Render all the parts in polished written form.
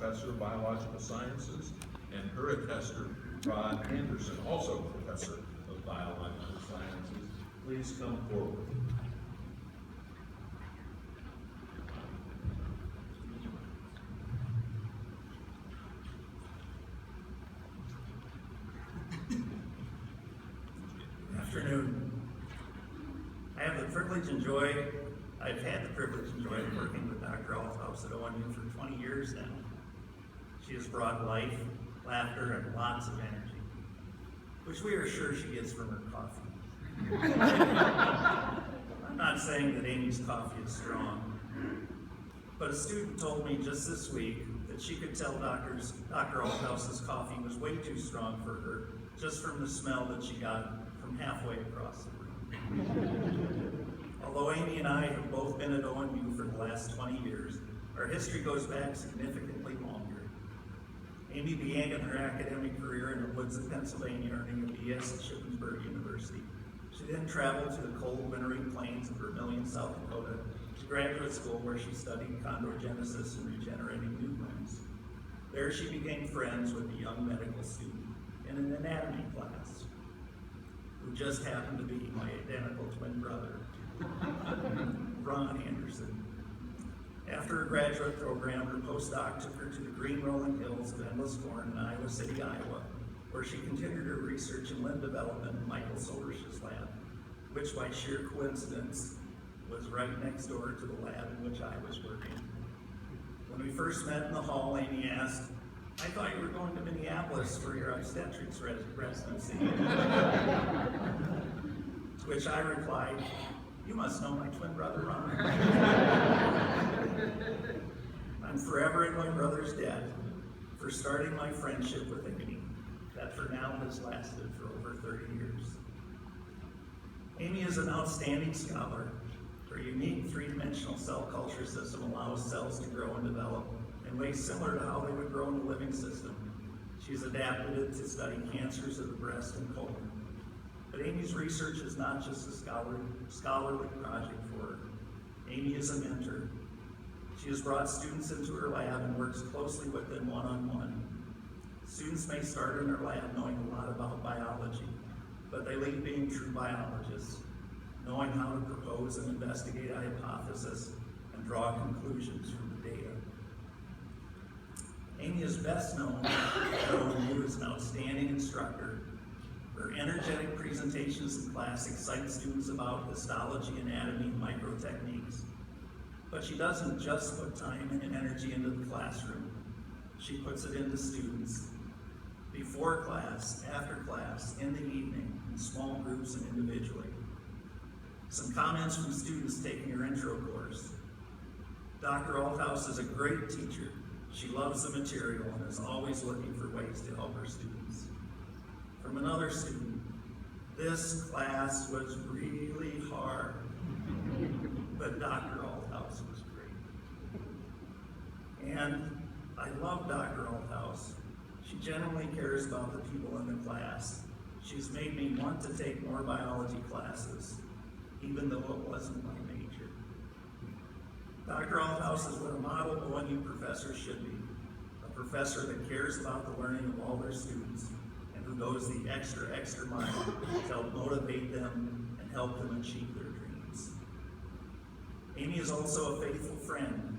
Professor of Biological Sciences, and her attester, Rod Anderson, also Professor of Biological Sciences. Please come forward. Afternoon. I've had the privilege and joy of working with Dr. Althaus at ONU for 20 years now. She has brought life, laughter, and lots of energy, which we are sure she gets from her coffee. I'm not saying that Amy's coffee is strong, but a student told me just this week that she could tell Dr. Althaus's coffee was way too strong for her just from the smell that she got from halfway across the room. Although Amy and I have both been at ONU for the last 20 years, our history goes back significantly longer. Amy began her academic career in the woods of Pennsylvania, earning a BS at Shippensburg University. She then traveled to the cold, wintry plains of Vermilion, South Dakota, to graduate school where she studied chondrogenesis and regenerating new limbs. There she became friends with a young medical student in an anatomy class, who just happened to be my identical twin brother, Ron Anderson. After her graduate program, her postdoc took her to the green rolling hills of Endless Corn in Iowa City, Iowa, where she continued her research in limb development in Michael Sodersch's lab, which by sheer coincidence was right next door to the lab in which I was working. When we first met in the hall, Amy asked, "I thought you were going to Minneapolis for your obstetrics residency." To which I replied, "You must know my twin brother, Ron." I'm forever in my brother's debt for starting my friendship with Amy, that for now has lasted for over 30 years. Amy is an outstanding scholar. Her unique three-dimensional cell culture system allows cells to grow and develop in ways similar to how they would grow in a living system. She's adapted it to study cancers of the breast and colon. But Amy's research is not just a scholarly project for her. Amy is a mentor. She has brought students into her lab and works closely with them one-on-one. Students may start in her lab knowing a lot about biology, but they leave being true biologists, knowing how to propose and investigate a hypothesis and draw conclusions from the data. Amy is best known at ONU as an outstanding instructor. Her energetic presentations in class excite students about histology, anatomy, and microtechniques. But she doesn't just put time and energy into the classroom. She puts it into students. Before class, after class, in the evening, in small groups and individually. Some comments from students taking her intro course. Dr. Althaus is a great teacher. She loves the material and is always looking for ways to help her students. From another student, this class was really hard, but Dr. Althaus was great. And I love Dr. Althaus. She genuinely cares about the people in the class. She's made me want to take more biology classes, even though it wasn't my major. Dr. Althaus is what a model ONU professor should be, a professor that cares about the learning of all their students and who goes the extra mile to help motivate them and help them achieve their dreams. Amy is also a faithful friend.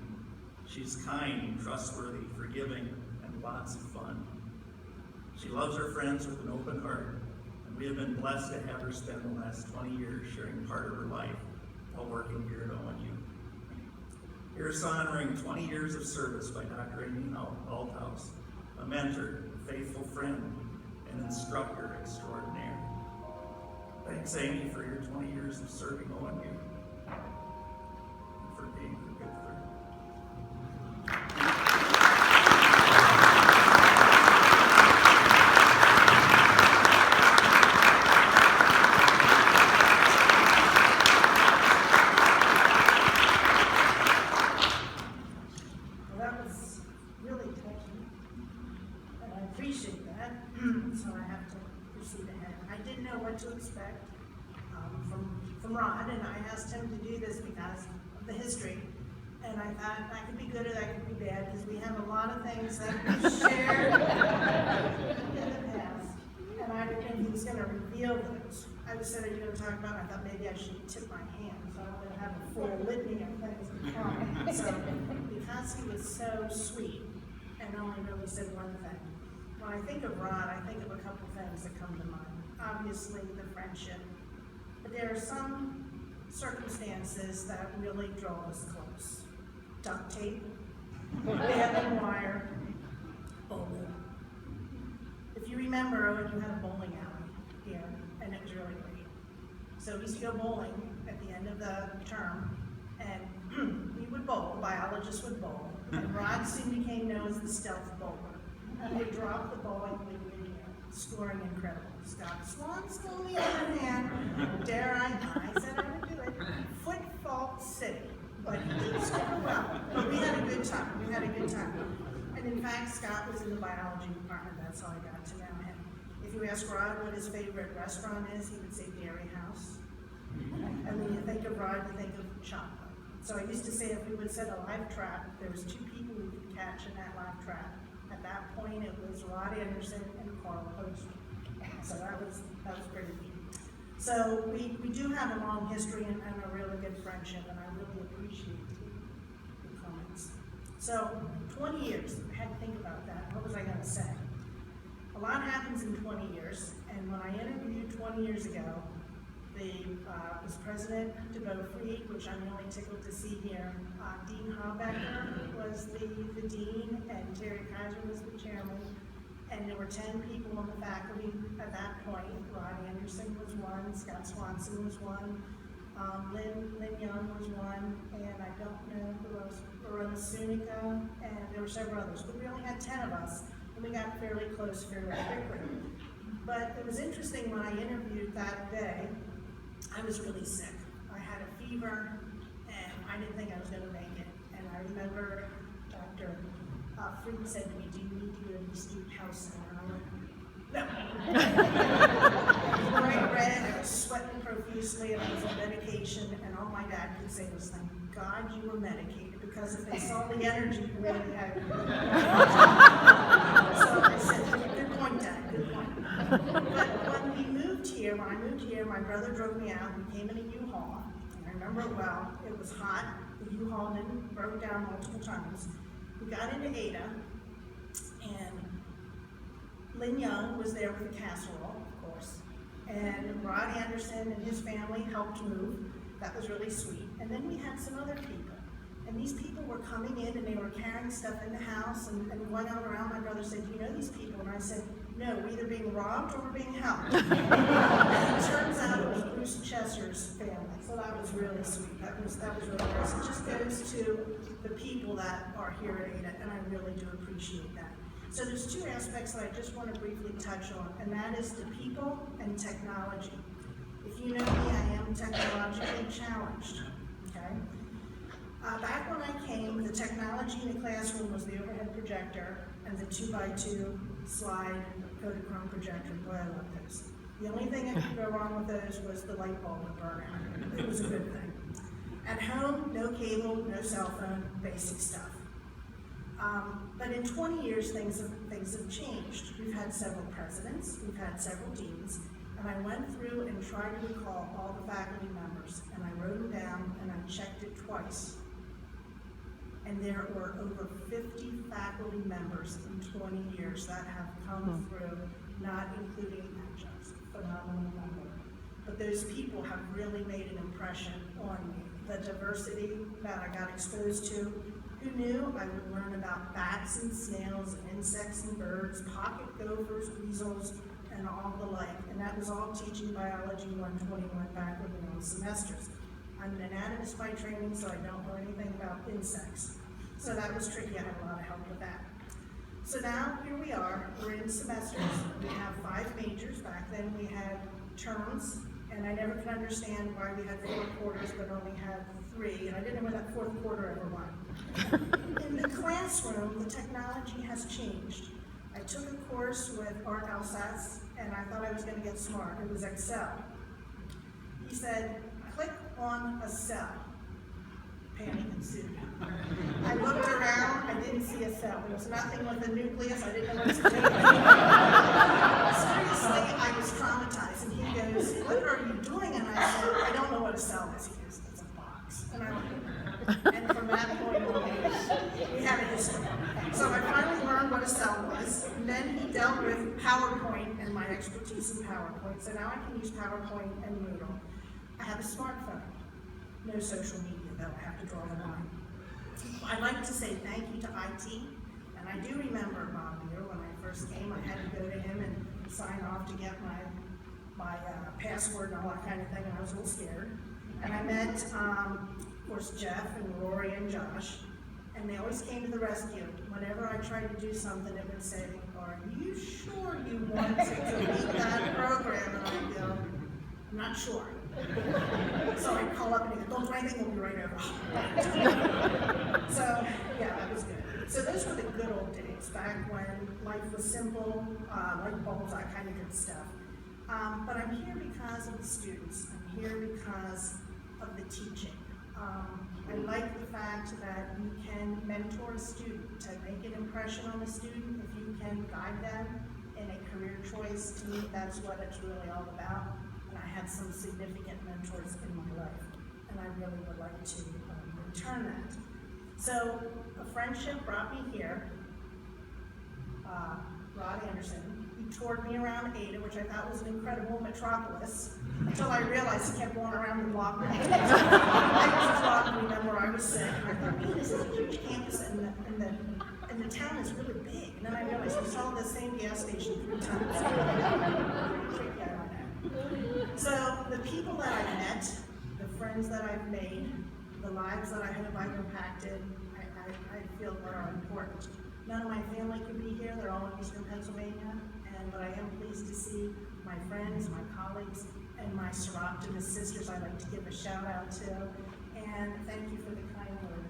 She's kind, trustworthy, forgiving, and lots of fun. She loves her friends with an open heart, and we have been blessed to have her spend the last 20 years sharing part of her life while working here at ONU. Here's honoring 20 years of service by Dr. Amy Althaus, a mentor, a faithful friend, and instructor extraordinaire. Thanks, Amy, for your 20 years of serving ONU and for being a good friend. So I have to proceed ahead. I didn't know what to expect from Rod, and I asked him to do this because of the history. And I thought that could be good or that could be bad, because we have a lot of things that we shared in the past. And I didn't think he was gonna reveal those. I was said, are you gonna talk about it? I thought maybe I should tip my hand, so I'm gonna have a full litany of things in common. So, because he was so sweet and only really said one thing. When I think of Rod, I think of a couple things that come to mind. Obviously, the friendship, but there are some circumstances that really draw us close. Duct tape, band wire, bowling. If you remember, you had a bowling alley here, and it was really great. So we used to go bowling at the end of the term, and we would bowl, biologists would bowl, and Rod soon became known as the stealth bowler. He would drop the bowling in the air, scoring incredible. Scott Swanson, on the other hand, dare I said I would do it, foot fault city, but he did score well. But we had a good time, And in fact, Scott was in the biology department, that's how I got to know him. If you ask Rod what his favorite restaurant is, he would say Dairy House. And when you think of Rod, you think of chocolate. So I used to say if we would set a live trap, there was 2 people we could catch in that live trap. At that point, it was Rod Anderson and Carl Post. So that was pretty neat. So we do have a long history and a really good friendship, and I really appreciate the comments. So 20 years, I had to think about that. What was I gonna say? A lot happens in 20 years, and when I interviewed 20 years ago, was President DeVoe Freed, which I'm really tickled to see here. Dean Hobecker was the dean, and Terry Kaiser was the chairman. And there were 10 people on the faculty at that point. Rod Anderson was one, Scott Swanson was one, Lynn Young was one, and I don't know who else, Verona Sunica, and there were several others. But we only had 10 of us, and we got fairly close fairly quickly. But it was interesting when I interviewed that day, I was really sick. I had a fever, and I didn't think I was going to make it. And I remember Dr. Freed said to me, do you need to go to the Steve House Center? And I went, no. Bright red, I was sweating profusely, and I was on medication, and all my dad could say was, thank God you were medicated, because if they saw the energy you really had. So I said, good point, Dad, good point. But when we moved here, when I moved here, my brother drove me out, we came in a U-Haul, and I remember it well, it was hot, the U-Haul broke down multiple times. We got into Ada, and Lynn Young was there with the casserole, of course, and Rod Anderson and his family helped move. That was really sweet. And then we had some other people, and these people were coming in and they were carrying stuff in the house and going on around. My brother said, do you know these people? And I said, no, we're either being robbed or we're being helped. And it turns out it was Bruce Chesser's family, so that was really sweet. That was really nice. It just goes to the people that are here at Ada, and I really do appreciate that. So there's 2 aspects that I just want to briefly touch on, and that is the people and technology. If you know me, I am technologically challenged, okay? Back when I came, the technology in the classroom was the overhead projector and the 2x2 slide Kodachrome projector. Boy, I love those. The only thing that could go wrong with those was the light bulb would burn out. It was a good thing. At home, no cable, no cell phone, basic stuff. But in 20 years, things have changed. We've had several presidents, we've had several deans, and I went through and tried to recall all the faculty members, and I wrote them down, and I checked it twice. And there were over 50 faculty members in 20 years that have come through, not including adjuncts, phenomenal number. But those people have really made an impression on me. The diversity that I got exposed to. Who knew I would learn about bats and snails and insects and birds, pocket gophers, weasels, and all the like. And that was all teaching biology 121 back when we were on semesters. I'm an anatomist by training, so I don't know anything about insects. So that was tricky. I had a lot of help with that. So now here we are. We're in semesters. We have 5 majors. Back then we had terms, and I never could understand why we had 4 quarters but only had 3, and I didn't know where that 4th quarter ever went. In the classroom, the technology has changed. I took a course with Art Alsatz, and I thought I was going to get smart. It was Excel. He said, click on a cell, panic ensued. I looked around, I didn't see a cell. There was nothing with a nucleus, I didn't know what to do. Seriously, I was traumatized, and he goes, "What are you doing?" And I said, "I don't know what a cell is." He goes, "It's a box." And I went, and from that point on, we had a history. So I finally learned what a cell was, and then he dealt with PowerPoint and my expertise in PowerPoint, so now I can use PowerPoint and Moodle. I have a smartphone, no social media, though I have to draw the line. I'd like to say thank you to IT, and I do remember Bob Muir, when I first came, I had to go to him and sign off to get my password and all that kind of thing, and I was a little scared. And I met, of course, Jeff and Rory and Josh, and they always came to the rescue. Whenever I tried to do something, it would say, "Are you sure you want to delete that program?" And I'd go, "I'm not sure." So I'd call up and he'd go, "Don't do anything, we'll be right over." So, yeah, that was good. So those were the good old days, back when life was simple, light bulbs, that kind of good stuff. But I'm here because of the students. I'm here because of the teaching. I like the fact that you can mentor a student to make an impression on the student. If you can guide them in a career choice, to me, that's what it's really all about. And I had some significant mentors in my life, and I really would like to return that. So a friendship brought me here. Rod Anderson, he toured me around Ada, which I thought was an incredible metropolis, until I realized he kept going around the block. I used to talk and remember I was sick, and I thought, "Man, this is a huge campus, and the town is really big." And then I realized we saw the same gas station 3 times. So the people that I've met, the friends that I've made, the lives that I hope I've impacted, I feel are important. None of my family could be here, they're all in Eastern Pennsylvania, but I am pleased to see my friends, my colleagues, and my Seroptimus sisters I'd like to give a shout out to. And thank you for the kind words.